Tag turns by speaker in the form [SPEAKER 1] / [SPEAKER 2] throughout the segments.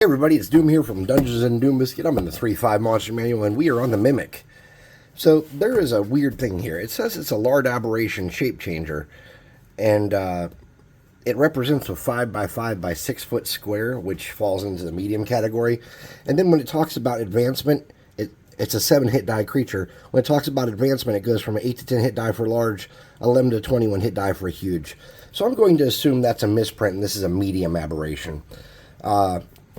[SPEAKER 1] Hey everybody, it's Doom here from Dungeons and Doom Biscuit. I'm in the 3.5 Monster Manual, and we are on the Mimic. So there is a weird thing here. It says it's a large aberration shape changer, and it represents a 5x5 by 6 foot square, which falls into the medium category. And then when it talks about advancement, it's a 7 hit die creature. When it talks about advancement, it goes from an 8 to 10 hit die for large, 11 to 21 hit die for huge. So I'm going to assume that's a misprint, and this is a medium aberration.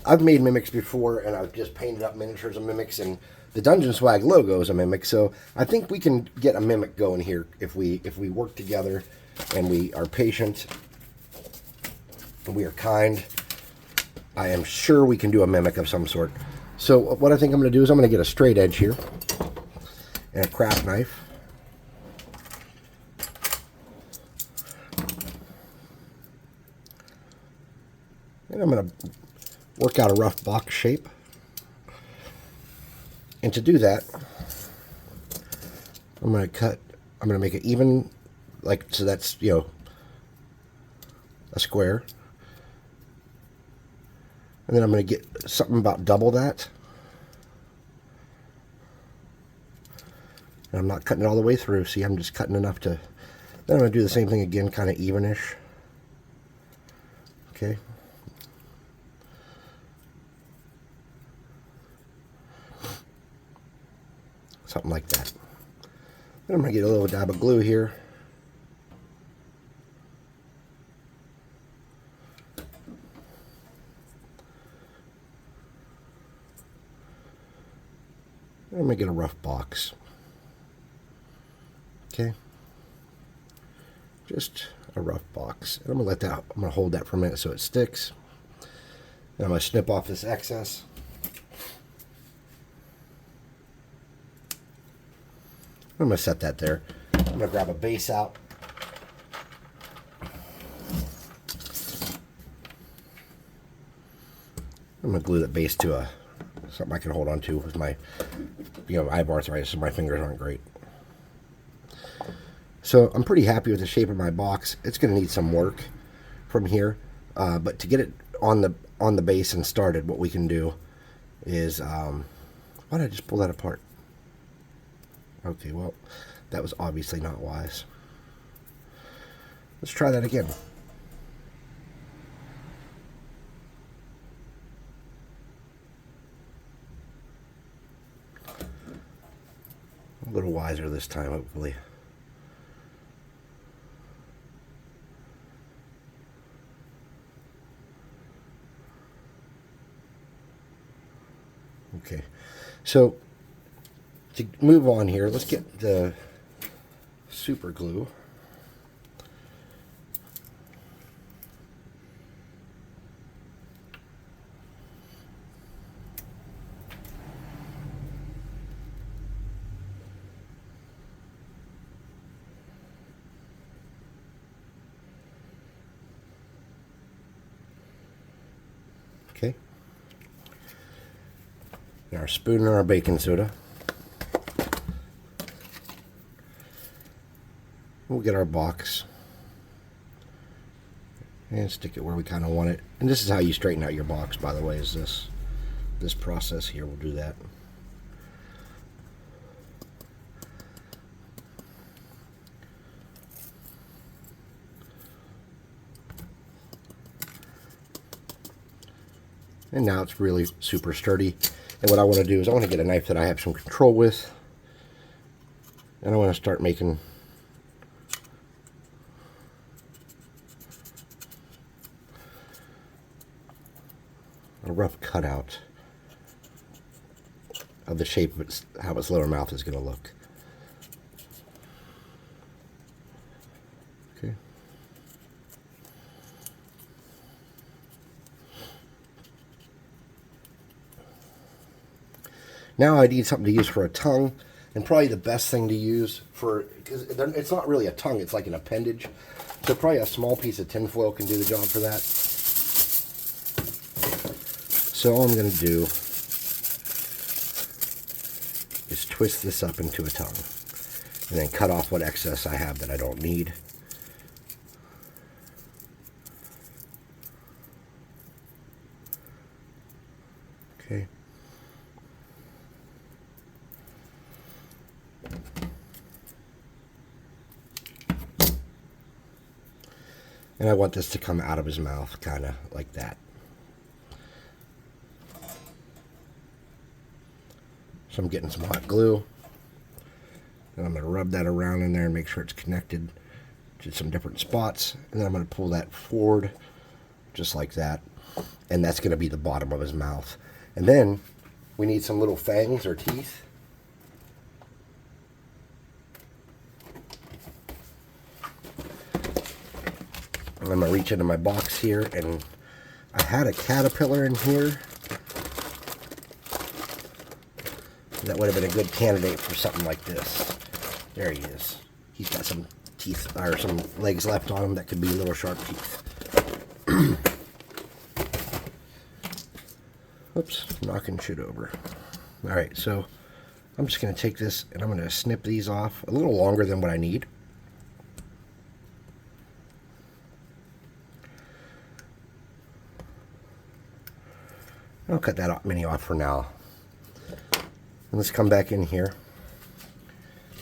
[SPEAKER 1] I've made mimics before, and I've just painted up miniatures of mimics, and the Dungeon Swag logo is a mimic, so I think we can get a mimic going here if we work together and we are patient and we are kind. I am sure we can do a mimic of some sort. So what I think I'm going to do is I'm going to get a straight edge here and a craft knife. And I'm going to work out a rough box shape. And to do that, I'm going to make it even, so that's, a square. And then I'm going to get something about double that. And I'm not cutting it all the way through. See, I'm just cutting enough to, then I'm going to do the same thing again, kind of evenish. Okay. Something like that. Then I'm going to get a little dab of glue here. And I'm going to get a rough box. Okay. Just a rough box. And I'm going to let that, I'm going to hold that for a minute so it sticks. And I'm going to snip off this excess. I'm going to set that there. I'm going to grab a base out. I'm going to glue that base to something I can hold on to with my, I have arthritis, so my fingers aren't great. So I'm pretty happy with the shape of my box. It's going to need some work from here, but to get it on the base and started, what we can do is, why did I just pull that apart? Okay, well, that was obviously not wise. Let's try that again. A little wiser this time, hopefully. Okay, so to move on here, let's get the super glue. Okay. And our spoon and our baking soda. We'll get our box and stick it where we kind of want it. And this is how you straighten out your box, by the way, is this process here will do that. And now it's really super sturdy. And what I want to do is I want to get a knife that I have some control with. And I want to start making a rough cutout of the shape of how its lower mouth is going to look. Okay. Now I need something to use for a tongue, and probably the best thing to use for, because it's not really a tongue, it's like an appendage. So probably a small piece of tinfoil can do the job for that. So all I'm going to do is twist this up into a tongue and then cut off what excess I have that I don't need. Okay. And I want this to come out of his mouth, kind of like that. So I'm getting some hot glue. And I'm going to rub that around in there and make sure it's connected to some different spots. And then I'm going to pull that forward, just like that. And that's going to be the bottom of his mouth. And then we need some little fangs or teeth. I'm going to reach into my box here, and I had a caterpillar in here. That would have been a good candidate for something like this. There he is. He's got some teeth, or some legs left on him that could be little sharp teeth. Oops, knocking shit over. Alright, so I'm just going to take this and I'm going to snip these off a little longer than what I need. I'll cut that many off for now. And let's come back in here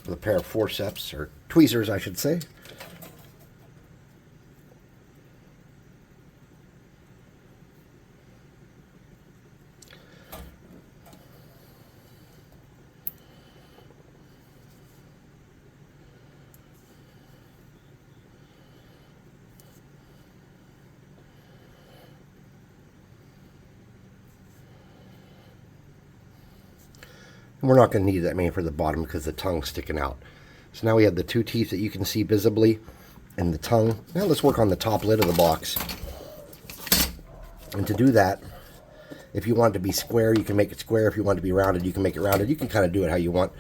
[SPEAKER 1] with a pair of forceps, or tweezers I should say. And we're not going to need that many for the bottom because the tongue's sticking out. So now we have the two teeth that you can see visibly and the tongue. Now let's work on the top lid of the box. And to do that, if you want it to be square, you can make it square. If you want it to be rounded, you can make it rounded. You can kind of do it how you want.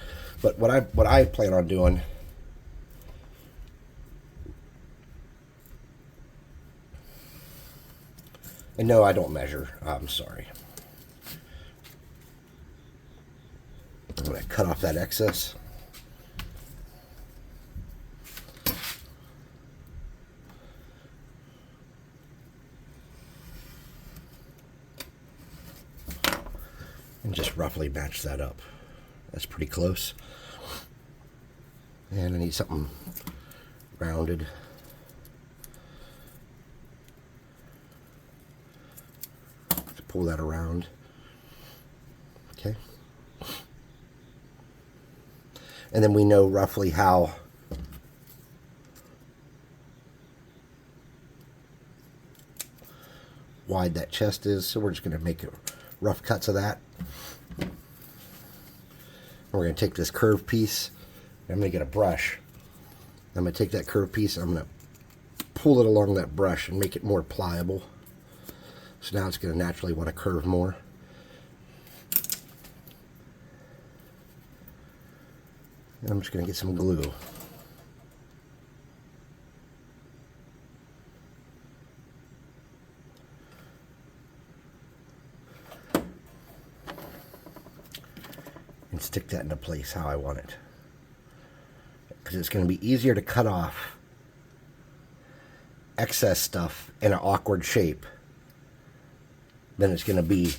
[SPEAKER 1] But what I plan on doing, and no, I don't measure. I'm sorry. I'm going to cut off that excess. And just roughly match that up. That's pretty close. And I need something rounded. To pull that around. Okay. And then we know roughly how wide that chest is, so we're just going to make rough cuts of that. And we're going to take this curved piece, and I'm going to get a brush. I'm going to take that curved piece, and I'm going to pull it along that brush and make it more pliable. So now it's going to naturally want to curve more. And I'm just going to get some glue. And stick that into place how I want it. Because it's going to be easier to cut off excess stuff in an awkward shape than it's going to be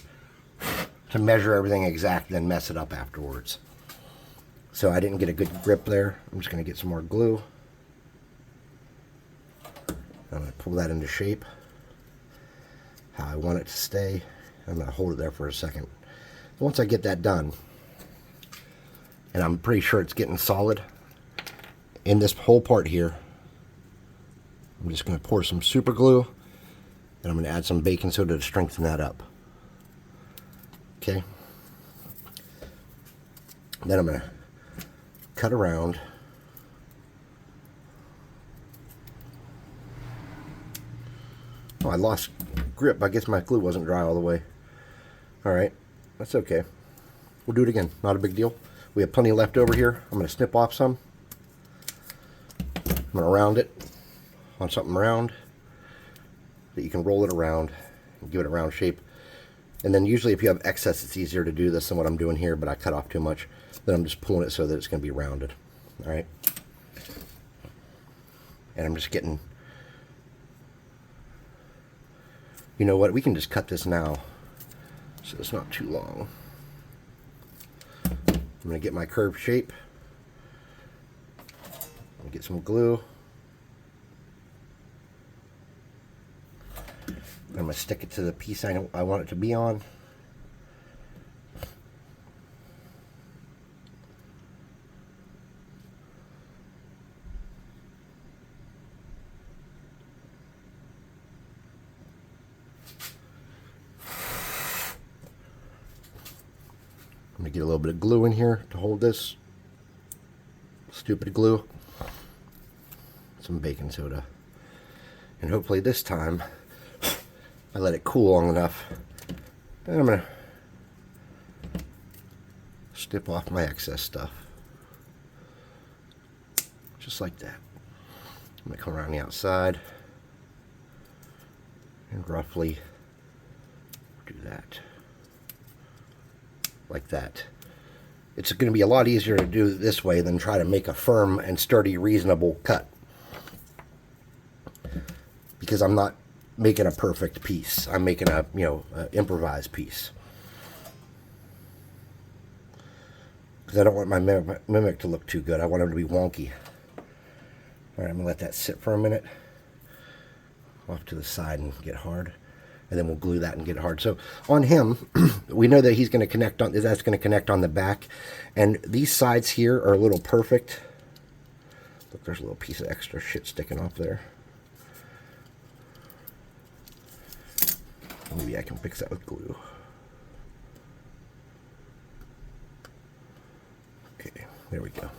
[SPEAKER 1] to measure everything exact and then mess it up afterwards. So I didn't get a good grip there. I'm just going to get some more glue. I'm going to pull that into shape how I want it to stay. I'm going to hold it there for a second. Once I get that done, and I'm pretty sure it's getting solid, in this whole part here, I'm just going to pour some super glue, and I'm going to add some baking soda to strengthen that up. Okay. Then I'm going to cut around. Oh, I lost grip. I guess my glue wasn't dry all the way. Alright, that's okay. We'll do it again. Not a big deal. We have plenty left over here. I'm going to snip off some. I'm going to round it on something round that you can roll it around and give it a round shape. And then usually if you have excess, it's easier to do this than what I'm doing here, but I cut off too much. Then I'm just pulling it so that it's going to be rounded. Alright? And I'm just getting... You know what? We can just cut this now. so it's not too long. I'm going to get my curved shape. Get some glue. I'm going to stick it to the piece I want it to be on. I'm going to get a little bit of glue in here to hold this. Stupid glue. Some baking soda. And hopefully this time I let it cool long enough. And I'm going to snip off my excess stuff. Just like that. I'm going to come around the outside and roughly do that. Like that. It's going to be a lot easier to do it this way than try to make a firm and sturdy, reasonable cut. Because I'm not making a perfect piece. I'm making a, improvised piece. Because I don't want my mimic to look too good. I want him to be wonky. Alright, I'm going to let that sit for a minute. Off to the side and get hard. And then we'll glue that and get it hard. So on him, we know that he's going to connect on, that's going to connect on the back. And these sides here are a little perfect. Look, there's a little piece of extra shit sticking off there. Maybe I can fix that with glue. Okay, there we go.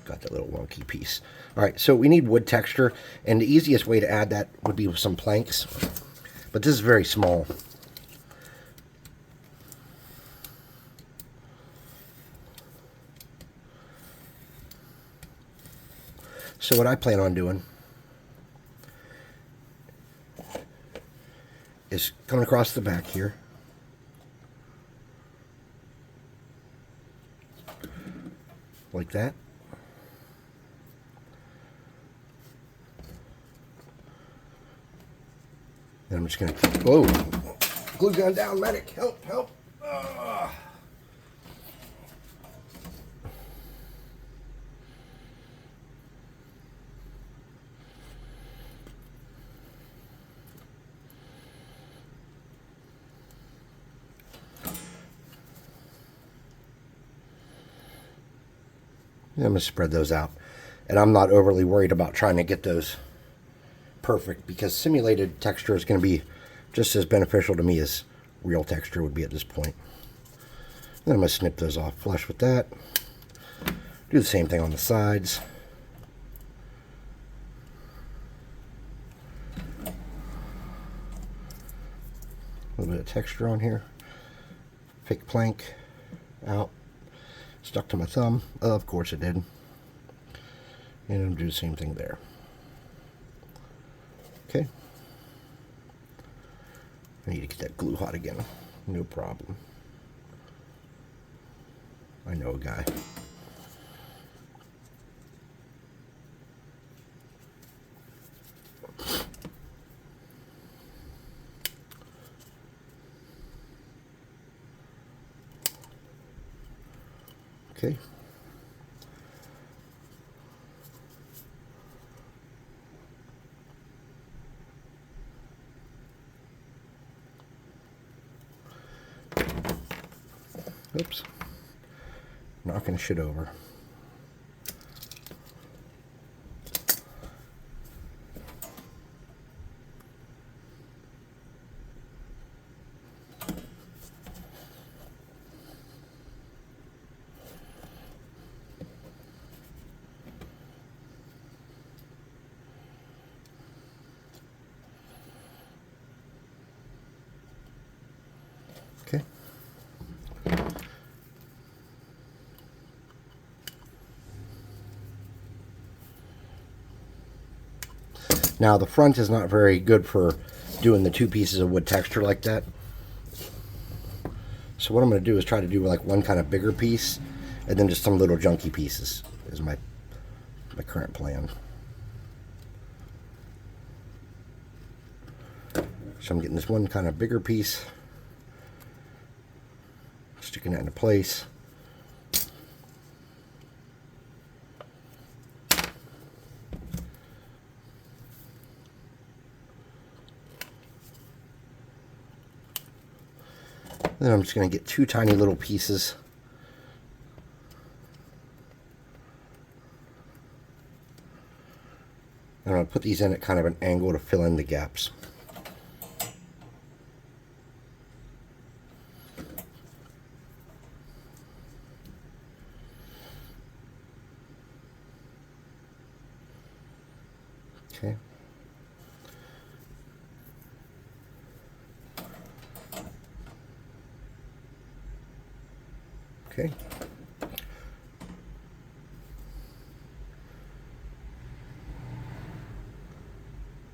[SPEAKER 1] Got that little wonky piece. All right, so we need wood texture. And the easiest way to add that would be with some planks. But this is very small. So what I plan on doing is coming across the back here. Like that. And I'm just going to, whoa, glue gun down, medic, help, help. Ugh. I'm going to spread those out. And I'm not overly worried about trying to get those perfect, because simulated texture is going to be just as beneficial to me as real texture would be at this point. Then I'm going to snip those off flush with that. Do the same thing on the sides. A little bit of texture on here. Fake plank out. Stuck to my thumb. Of course it did. And I'll do the same thing there. Okay. I need to get that glue hot again. No problem. I know a guy. Okay. Oops. Knocking shit over. Okay. Now the front is not very good for doing the two pieces of wood texture like that. So what I'm going to do is try to do like one kind of bigger piece and then just some little junky pieces is my current plan. So I'm getting this one kind of bigger piece Sticking that into place. Then I'm just going to get 2 tiny little pieces. And I'm going to put these in at kind of an angle to fill in the gaps. Okay. Okay.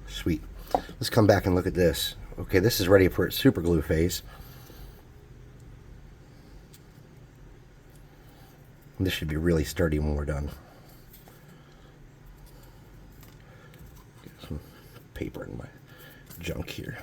[SPEAKER 1] Sweet. Let's come back and look at this. Okay, this is ready for its super glue phase. This should be really sturdy when we're done. Get some paper in my junk here.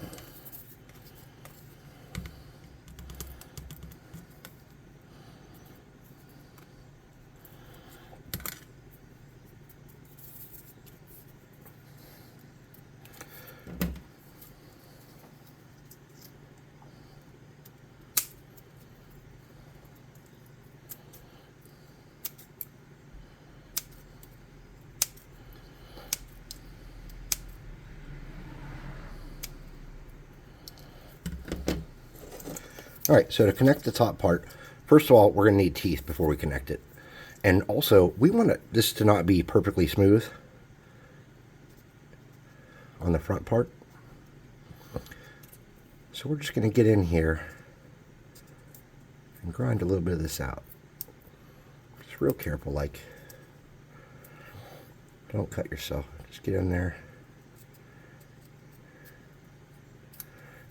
[SPEAKER 1] Alright, so to connect the top part, first of all, we're going to need teeth before we connect it. And also, we want this to not be perfectly smooth on the front part. So we're just going to get in here and grind a little bit of this out. Just real careful, like. Don't cut yourself. Just get in there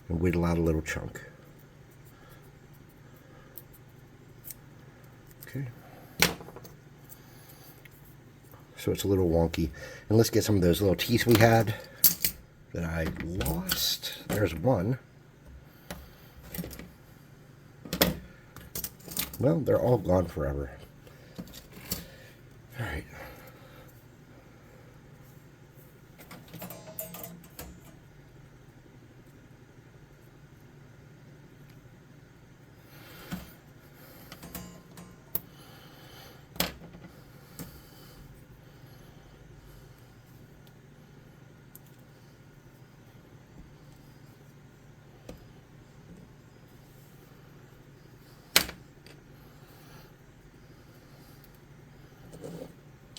[SPEAKER 1] and whittle out a little chunk. Okay. So it's a little wonky. And let's get some of those little teeth we had that I lost. There's one. Well, they're all gone forever. All right.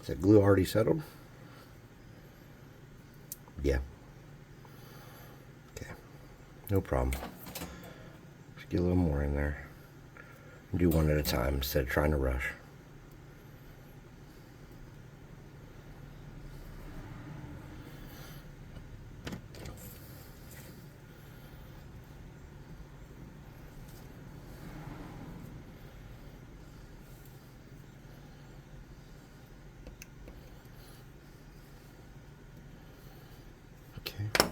[SPEAKER 1] Is that glue already settled? Yeah. Okay. No problem. Just get a little more in there. Do one at a time instead of trying to rush. Okay.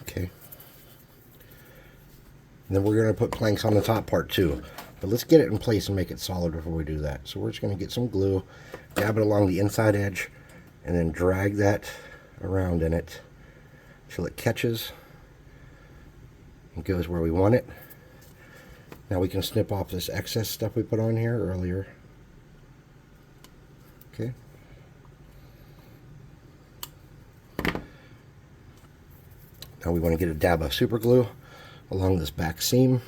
[SPEAKER 1] Okay. And then we're going to put planks on the top part too. But let's get it in place and make it solid before we do that. So we're just going to get some glue, dab it along the inside edge, and then drag that around in it till it catches It goes where we want it. Now we can snip off this excess stuff we put on here earlier. Okay. Now we want to get a dab of super glue along this back seam.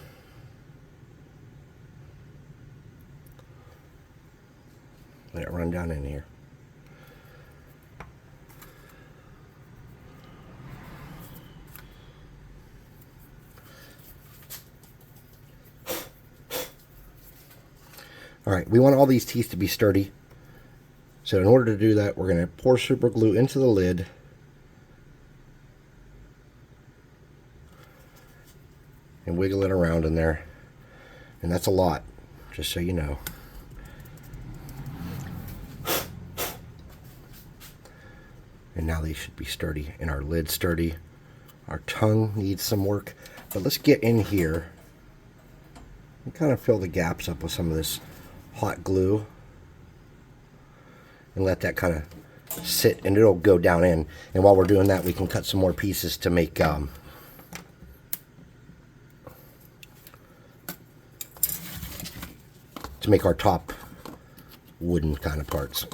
[SPEAKER 1] Let it run down in here. Alright, we want all these teeth to be sturdy. So in order to do that, we're going to pour super glue into the lid. And wiggle it around in there. And that's a lot, just so you know. And now these should be sturdy, and our lid's sturdy. Our tongue needs some work. But let's get in here and kind of fill the gaps up with some of this hot glue. And let that kind of sit, and it'll go down in. And while we're doing that, we can cut some more pieces to make our top wooden kind of parts.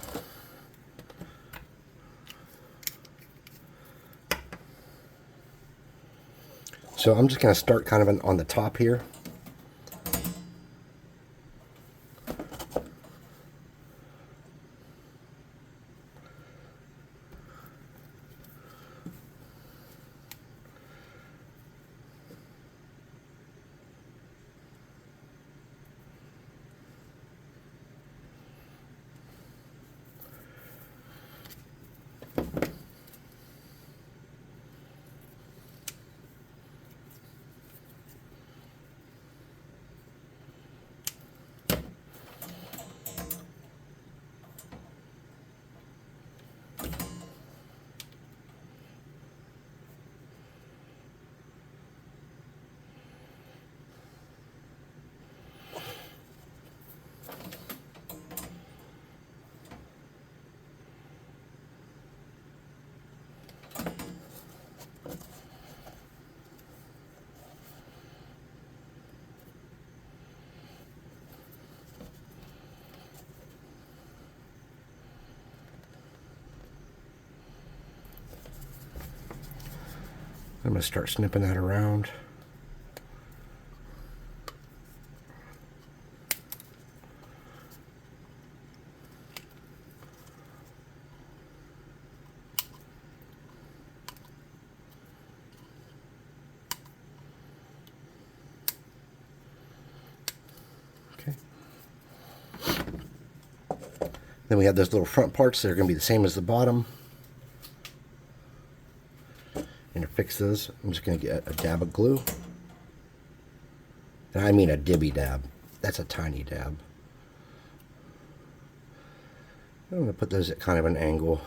[SPEAKER 1] So I'm just going to start kind of on the top here. I'm going to start snipping that around. Okay. Then we have those little front parts that are going to be the same as the bottom. And to fix those, I'm just going to get a dab of glue. And I mean a dibby dab. That's a tiny dab. I'm going to put those at kind of an angle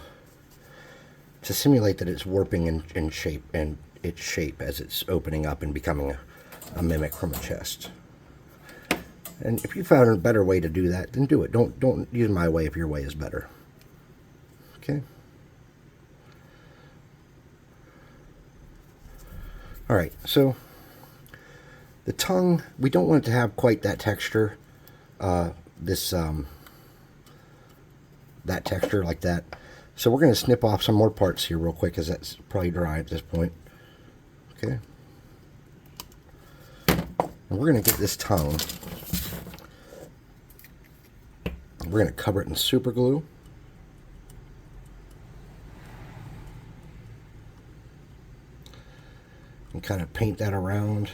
[SPEAKER 1] to simulate that it's warping in shape and its shape as it's opening up and becoming a mimic from a chest. And if you found a better way to do that, then do it. Don't use my way if your way is better. Okay. Alright, so the tongue, we don't want it to have quite that texture, that texture like that. So we're going to snip off some more parts here real quick, because that's probably dry at this point. Okay. And we're going to get this tongue, we're going to cover it in super glue. And kind of paint that around.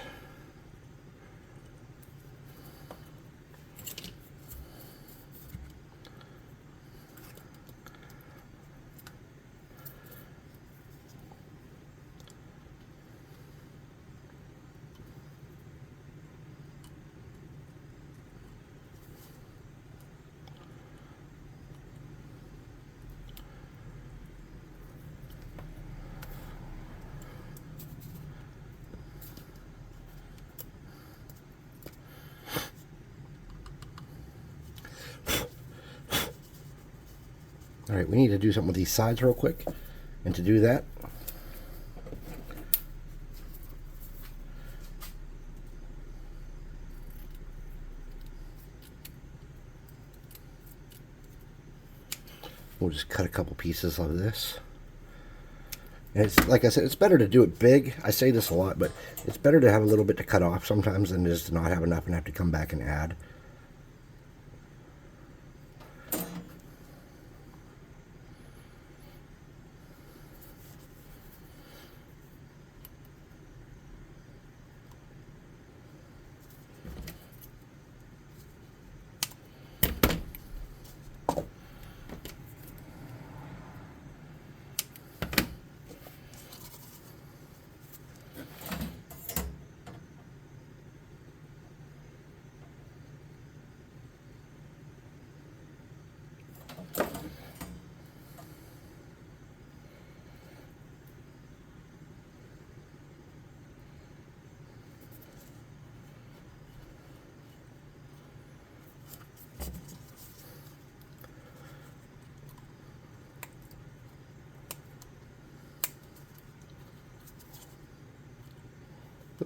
[SPEAKER 1] Alright, we need to do something with these sides real quick. And to do that, We'll just cut a couple pieces of this. And it's, like I said, it's better to do it big. I say this a lot, but it's better to have a little bit to cut off sometimes than it is to not have enough and have to come back and add.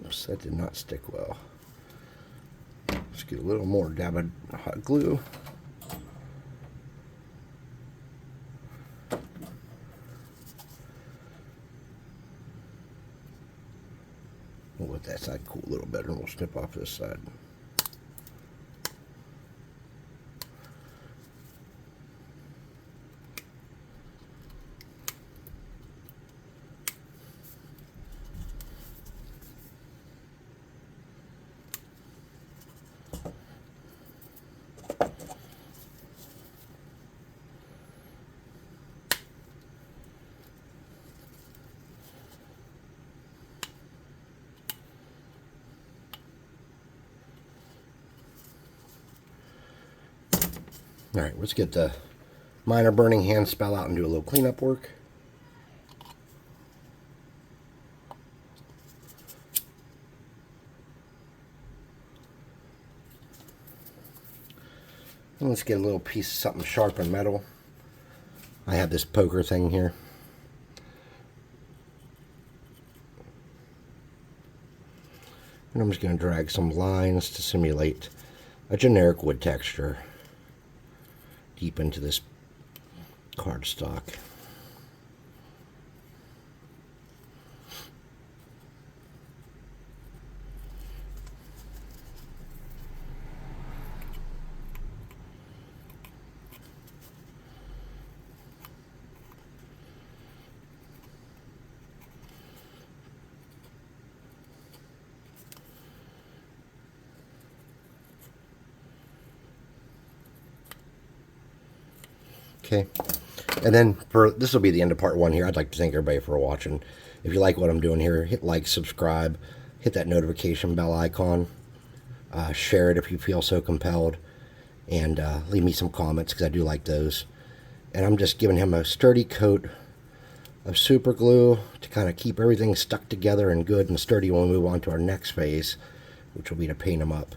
[SPEAKER 1] Oops, that did not stick well. Let's get a little more dab of hot glue. We'll let that side cool a little better and we'll snip off this side. All right, let's get the minor burning hand spell out and do a little cleanup work. And let's get a little piece of something sharp and metal. I have this poker thing here. And I'm just going to drag some lines to simulate a generic wood texture deep into this cardstock. Okay, and then for this will be the end of part one here. I'd like to thank everybody for watching. If you like what I'm doing here, hit like, subscribe, hit that notification bell icon, share it if you feel so compelled, and leave me some comments because I do like those. And I'm just giving him a sturdy coat of super glue to kind of keep everything stuck together and good and sturdy when we move on to our next phase, which will be to paint him up.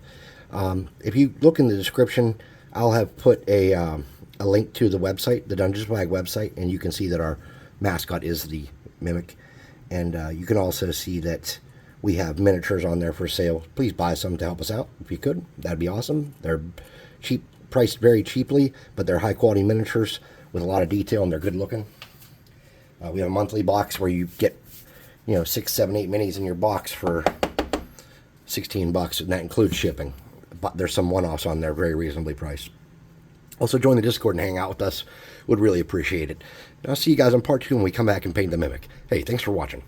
[SPEAKER 1] If you look in the description, I'll have put a link to the website, the Dungeons Flag website, and you can see that our mascot is the Mimic. And you can also see that we have miniatures on there for sale. Please buy some to help us out if you could. That'd be awesome. They're cheap, priced very cheaply, but they're high quality miniatures with a lot of detail and they're good looking. We have a monthly box where you get, 6, 7, 8 minis in your box for $16, and that includes shipping. But there's some one-offs on there, very reasonably priced. Also, join the Discord and hang out with us. Would really appreciate it. And I'll see you guys on part 2 when we come back and paint the Mimic. Hey, thanks for watching.